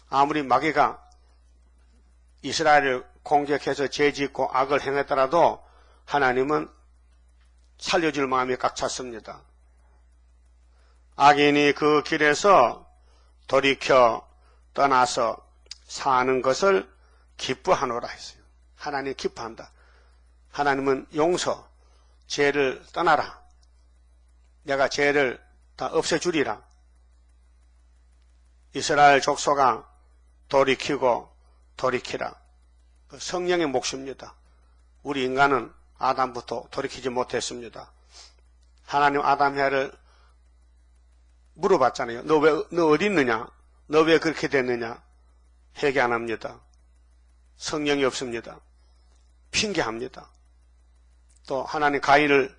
아무리 마귀가 이스라엘을 공격해서 죄짓고 악을 행했더라도 하나님은 살려줄 마음이 꽉 찼습니다. 악인이 그 길에서 돌이켜 떠나서 사는 것을 기뻐하노라 했어요. 하나님 기뻐한다. 하나님은 용서, 죄를 떠나라. 내가 죄를 다 없애주리라. 이스라엘 족속아 돌이키고 돌이키라. 성령의 몫입니다. 우리 인간은 아담부터 돌이키지 못했습니다. 하나님 아담해를 물어봤잖아요. 너 어디 있느냐? 너 왜 그렇게 됐느냐? 회개 안 합니다. 성령이 없습니다. 핑계합니다. 또 하나님 가인을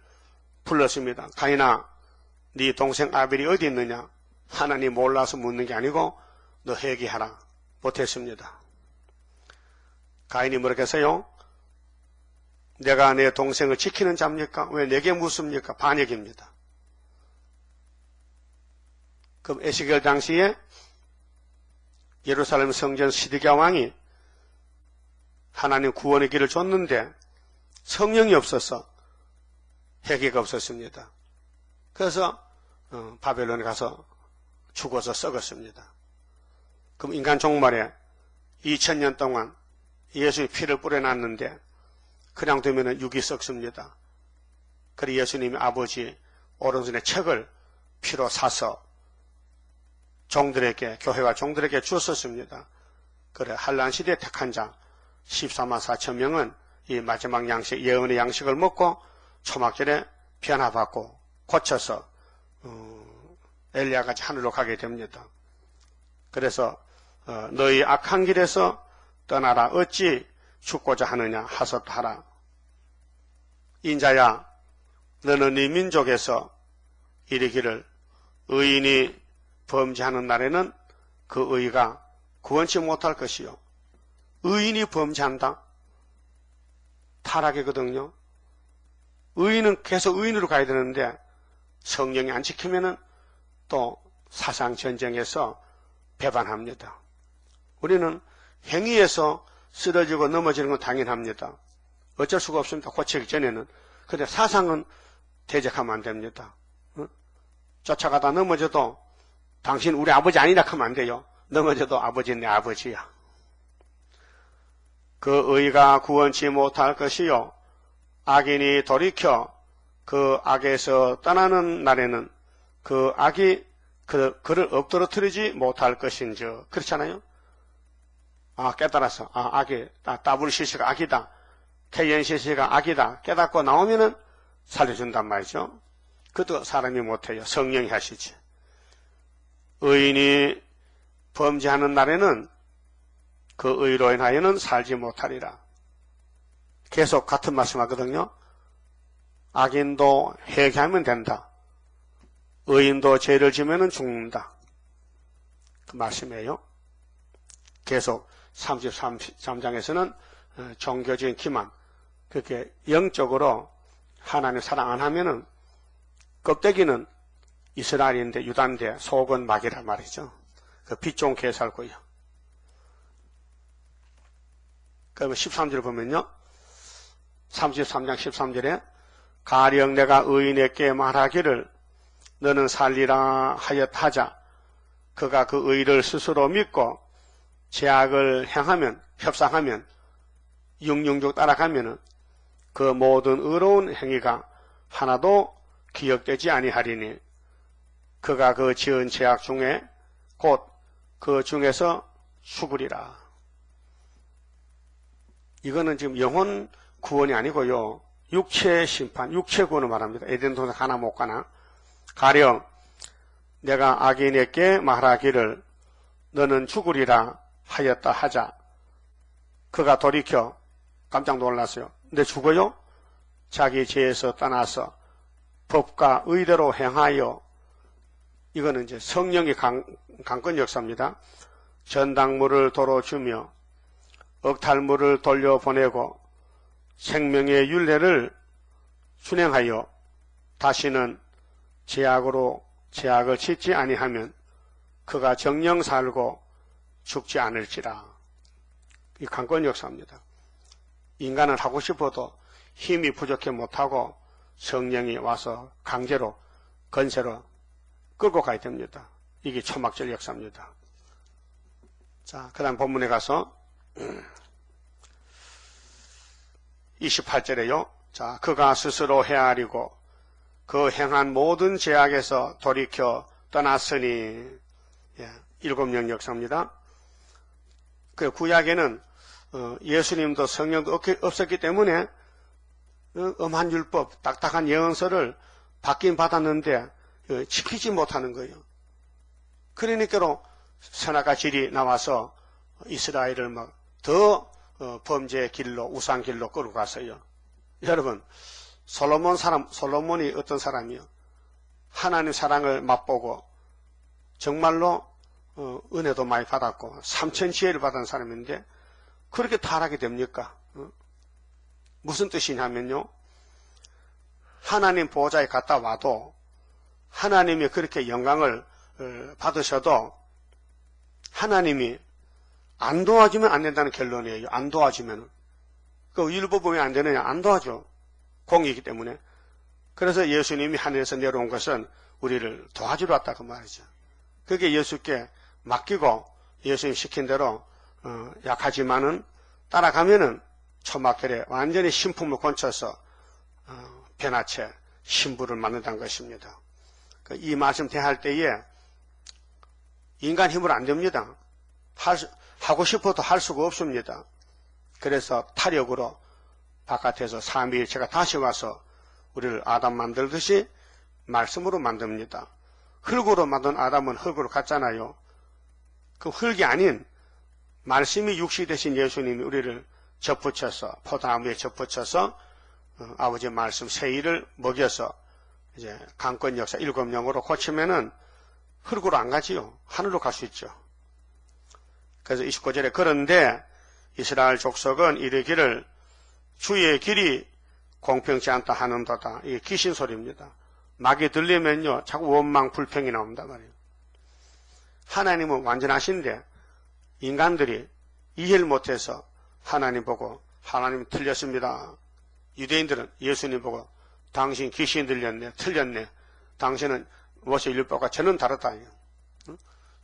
불렀습니다. 가인아, 네 동생 아벨이 어디 있느냐? 하나님 몰라서 묻는 게 아니고 너 회개하라. 못했습니다. 가인이 뭐라고 했어요? 내가 내 동생을 지키는 자입니까? 왜 내게 묻습니까? 반역입니다. 그럼 에스겔 당시에 예루살렘 성전 시드기야 왕이 하나님 구원의 길을 줬는데 성령이 없어서 회개가 없었습니다. 그래서 바벨론에 가서 죽어서 썩었습니다. 그럼 인간 종말에 2000년 동안 예수의 피를 뿌려놨는데 그냥 되면 육이 썩습니다. 그래 예수님이 아버지 오른손에 책을 피로 사서 종들에게, 교회와 종들에게 주었습니다. 그래 한란시대에 택한 자 14만 4천 명은 이 마지막 양식, 예언의 양식을 먹고 초막절에 변화받고 고쳐서 엘리야같이 하늘로 가게 됩니다. 그래서 너희 악한 길에서 떠나라. 어찌 죽고자 하느냐 하소하라. 인자야, 너는 네 민족에서 이르기를 의인이 범죄하는 날에는 그 의가 구원치 못할 것이요. 의인이 범죄한다? 타락이거든요. 의인은 계속 의인으로 가야 되는데 성령이 안 지키면은 또 사상 전쟁에서 배반합니다. 우리는 행위에서 쓰러지고 넘어지는 건 당연합니다. 어쩔 수가 없습니다. 고치기 전에는. 근데 사상은 대적하면 안 됩니다. 쫓아가다 넘어져도 당신 우리 아버지 아니라 하면 안 돼요. 넘어져도 아버지는 내 아버지야. 그 의가 구원치 못할 것이요. 악인이 돌이켜 그 악에서 떠나는 날에는 그 악이 그를 엎드러뜨리지 못할 것인즉. 그렇잖아요. 깨달아서 악이 WCC가 악이다. KNCC가 악이다. 깨닫고 나오면은 살려준단 말이죠. 그것도 사람이 못해요. 성령이 하시지. 의인이 범죄하는 날에는 그 의로 인하여는 살지 못하리라. 계속 같은 말씀 하거든요. 악인도 회개하면 된다. 의인도 죄를 지면은 죽는다. 그 말씀이에요. 계속 33장에서는 종교적인 기만, 그렇게 영적으로 하나님 사랑 안 하면은 껍데기는 이스라엘인데 유다인데 속은 마귀란 말이죠. 그 빛 좋은 개 살고요. 그러면 13절 보면요. 33장 13절에 가령 내가 의인에게 말하기를 너는 살리라 하였하자 그가 그 의를 스스로 믿고 죄악을 행하면 협상하면 육육육 따라가면은 그 모든 의로운 행위가 하나도 기억되지 아니하리니 그가 그 지은 죄악 중에 곧 그 중에서 죽으리라. 이거는 지금 영혼 구원이 아니고요. 육체 심판, 육체 구원을 말합니다. 에덴 동산 가나 못 가나. 가령 내가 악인에게 말하기를 너는 죽으리라 하였다 하자. 그가 돌이켜 깜짝 놀랐어요. 내 죽어요? 자기 죄에서 떠나서 법과 의대로 행하여, 이거는 이제 성령의 강권 역사입니다. 전당물을 도로 주며 억탈물을 돌려보내고 생명의 율례를 준행하여 다시는 죄악으로 죄악을 짓지 아니하면 그가 정령 살고 죽지 않을지라. 이 강권 역사입니다. 인간은 하고 싶어도 힘이 부족해 못하고 성령이 와서 강제로 건세로 끌고 가야 됩니다. 이게 초막절 역사입니다. 자, 그 다음 본문에 가서 28절에요. 자, 그가 스스로 헤아리고 그 행한 모든 죄악에서 돌이켜 떠났으니, 일곱령 역사입니다. 그 구약에는 예수님도 성령도 없었기 때문에 엄한 율법, 딱딱한 예언서를 받긴 받았는데 지키지 못하는 거예요. 그러니까 선악과 질이 나와서 이스라엘을 막 더 범죄의 길로, 우상 길로 끌고 갔어요. 여러분, 솔로몬이 어떤 사람이요? 하나님 사랑을 맛보고 정말로 은혜도 많이 받았고 3천 지혜를 받은 사람인데 그렇게 타락이 됩니까? 무슨 뜻이냐면요, 하나님 보호자에 갔다 와도 하나님이 그렇게 영광을 받으셔도 하나님이 안 도와주면 안 된다는 결론이에요. 안 도와주면. 그 율법 왜 안 되느냐? 안 도와줘. 공이기 때문에. 그래서 예수님이 하늘에서 내려온 것은 우리를 도와주러 왔다 그 말이죠. 그게 예수께 맡기고 예수님 시킨 대로 약하지만은 따라가면은 초막절에 완전히 신품을 건쳐서 변화체 신부를 만든다는 것입니다. 이 말씀 대할 때에 인간 힘으로 안 됩니다. 하고 싶어도 할 수가 없습니다. 그래서 타력으로 바깥에서 삼위일체가 다시 와서 우리를 아담 만들듯이 말씀으로 만듭니다. 흙으로 만든 아담은 흙으로 갔잖아요. 그 흙이 아닌 말씀이 육시 되신 예수님이 우리를 접붙여서 포도나무에 접붙여서 아버지의 말씀 세일을 먹여서 이제 강권 역사 7영으로 고치면은 흙으로 안 가지요. 하늘로 갈 수 있죠. 그래서 29절에 그런데 이스라엘 족속은 이르기를 주의 길이 공평치 않다 하는도다. 이게 귀신 소리입니다. 막이 들리면요 자꾸 원망 불평이 나온단 말이에요. 하나님은 완전하신데 인간들이 이해를 못해서 하나님 보고 하나님 틀렸습니다. 유대인들은 예수님 보고 당신 귀신 들렸네, 틀렸네. 당신은 모세 율법과 전혀 다르다.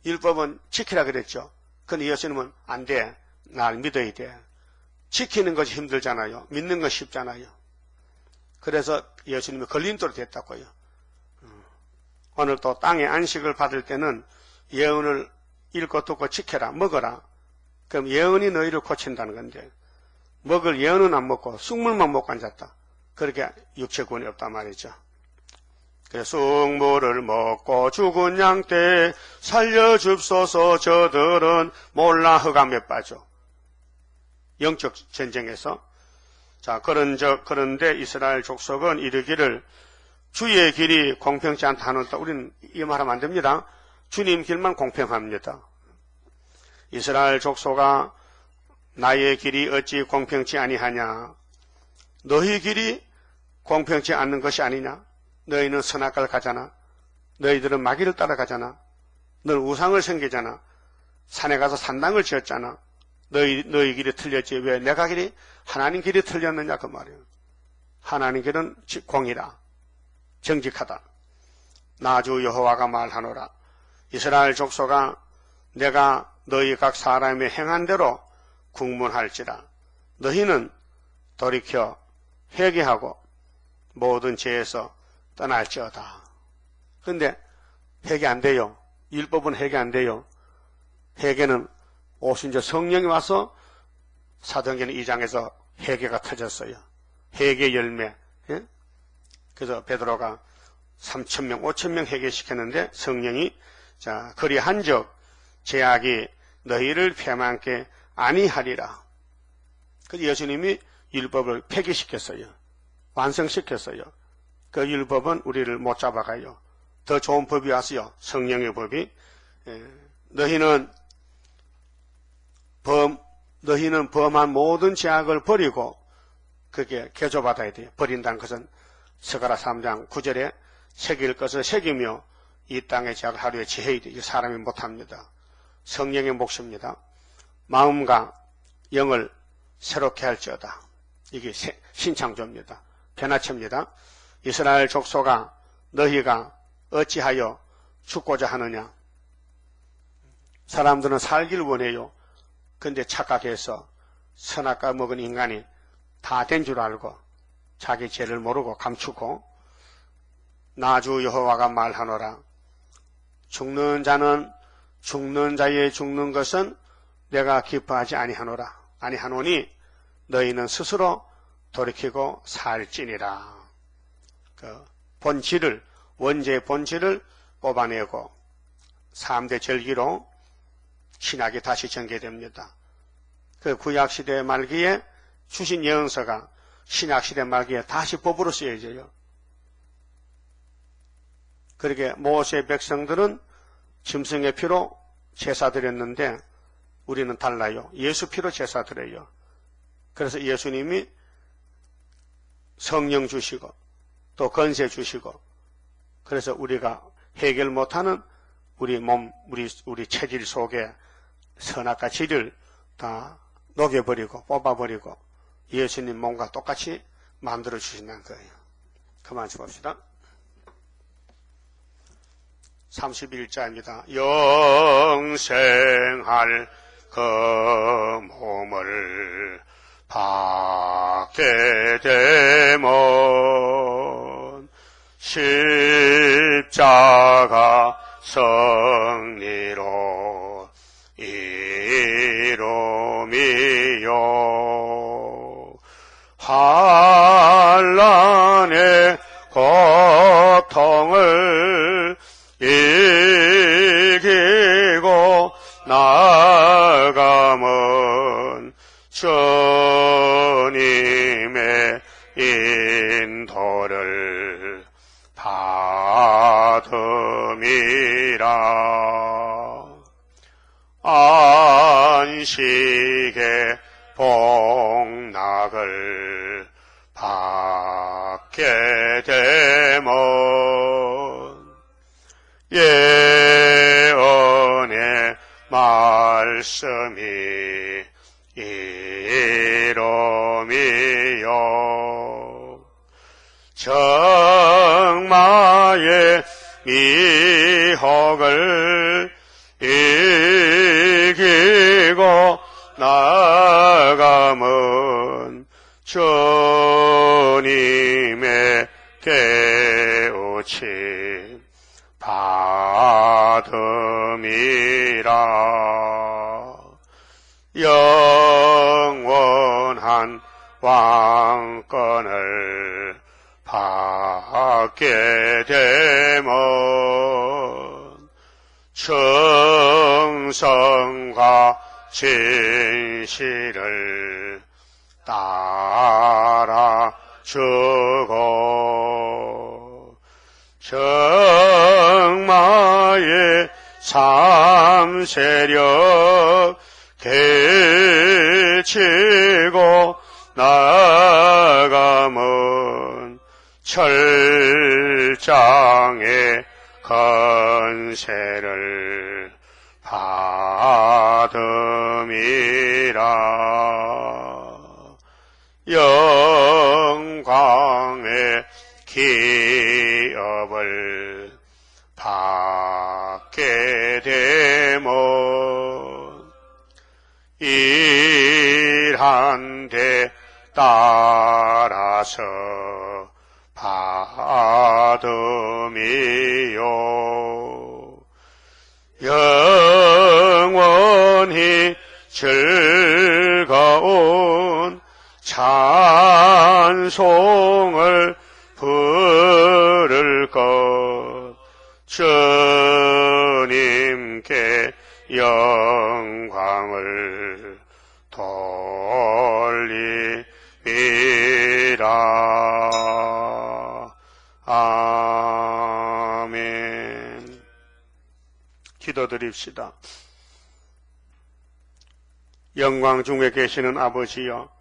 율법은 지키라 그랬죠. 근데 예수님은 안 돼. 날 믿어야 돼. 지키는 것이 힘들잖아요. 믿는 건 쉽잖아요. 그래서 예수님이 걸림돌이 됐다고요. 오늘 또 땅의 안식을 받을 때는 예언을 읽고 듣고 지켜라, 먹어라. 그럼 예언이 너희를 고친다는 건데 먹을 예언은 안 먹고 쑥물만 먹고 앉았다. 그렇게 육체구원이 없단 말이죠. 그래서 쑥물을 먹고 죽은 양 때 살려줍소서 저들은 몰라 흑암에 빠져. 영적 전쟁에서. 자, 그런데 이스라엘 족속은 이르기를 주의 길이 공평치 않다 하는데 우리는 이 말하면 안 됩니다. 주님 길만 공평합니다. 이스라엘 족속아 나의 길이 어찌 공평치 아니하냐. 너희 길이 공평치 않는 것이 아니냐. 너희는 선악과를 가잖아. 너희들은 마귀를 따라가잖아. 너는 우상을 섬기잖아. 산에 가서 산당을 지었잖아. 너희 길이 틀렸지. 왜 내가 길이 하나님 길이 틀렸느냐 그 말이에요. 하나님 길은 공이라. 정직하다. 나 주 여호와가 말하노라. 이스라엘 족속아 내가 너희 각 사람의 행한 대로 국문할지라. 너희는 돌이켜 회개하고 모든 죄에서 떠날지어다. 근데 회개 안 돼요. 율법은 회개 안 돼요. 회개는 오순절 성령이 와서 사도행전 2장에서 회개가 터졌어요. 회개 열매. 예? 그래서 베드로가 3,000명, 5,000명 회개시켰는데 성령이 자 그리한즉 제약이 너희를 패망케 아니하리라. 그래서 예수님이 율법을 폐기시켰어요. 완성시켰어요. 그 율법은 우리를 못 잡아가요. 더 좋은 법이 왔어요. 성령의 법이. 너희는 범한 모든 죄악을 버리고 그게 개조받아야 돼요. 버린다는 것은 스가랴 3장 9절에 새길 것을 새기며 이 땅의 죄악을 하루에 지해야 돼요. 사람이 못합니다. 성령의 몫입니다. 마음과 영을 새롭게 할지어다. 이게 신창조입니다. 변화체입니다. 이스라엘 족속아 너희가 어찌하여 죽고자 하느냐. 사람들은 살길 원해요. 근데 착각해서 선악과 먹은 인간이 다 된 줄 알고 자기 죄를 모르고 감추고 나주 여호와가 말하노라. 죽는 자는 죽는 자의 죽는 것은 내가 기뻐하지 아니하노니 너희는 스스로 돌이키고 살지니라. 그 본질을 원죄의 본질을 뽑아내고 3대 절기로 신학이 다시 전개됩니다. 그 구약시대 말기에 주신 예언서가 신약시대 말기에 다시 법으로 쓰여져요. 그렇게 모세의 백성들은 짐승의 피로 제사 드렸는데 우리는 달라요. 예수 피로 제사 드려요. 그래서 예수님이 성령 주시고 또 건세 주시고 그래서 우리가 해결 못하는 우리 몸, 우리 체질 속에 선악과 질을 다 녹여버리고 뽑아버리고 예수님 몸과 똑같이 만들어 주신다는 거예요. 그만 줍시다. 31자입니다. 영생할 그 몸을 받게 되면 십자가 승리로 이루미요 환난의 고통을 이기고 나아가면 주님의 인도를 받음이라. 안식의 복락을 받게 되면 예언의 말씀이 이루미요 정마의 미혹을 이기고 나아가면 주님의 깨우침 받음이라. 영원한 왕권을 받게 되면 충성과 진실을 따라주고 정마의 삼세력 개치고 나아가면 철장의 건세를 받음이라. 영광의 기업을 받게 되면 일한 데 따라서 받음이요 영원 찬송을 부를 것 주님께 영광을 돌리리라. 아멘. 기도드립시다. 영광 중에 계시는 아버지여,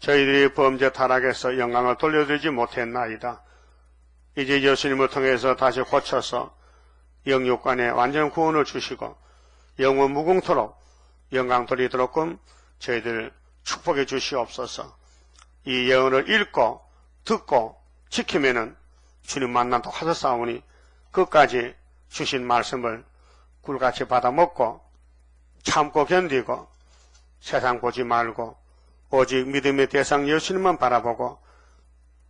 저희들이 범죄 타락해서 영광을 돌려드리지 못했나이다. 이제 예수님을 통해서 다시 고쳐서 영육간에 완전 구원을 주시고 영원 무궁토록 영광 돌리도록끔 저희들 축복해 주시옵소서. 이 예언을 읽고 듣고 지키면은 주님 만난다고 하셨사오니 끝까지 주신 말씀을 꿀같이 받아먹고 참고 견디고 세상 보지 말고 오직 믿음의 대상 예수님만 바라보고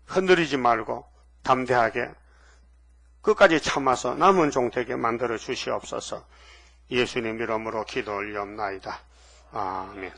흔들리지 말고 담대하게 끝까지 참아서 남은 종 되게 만들어 주시옵소서. 예수님 이름으로 기도 올리옵나이다. 아멘.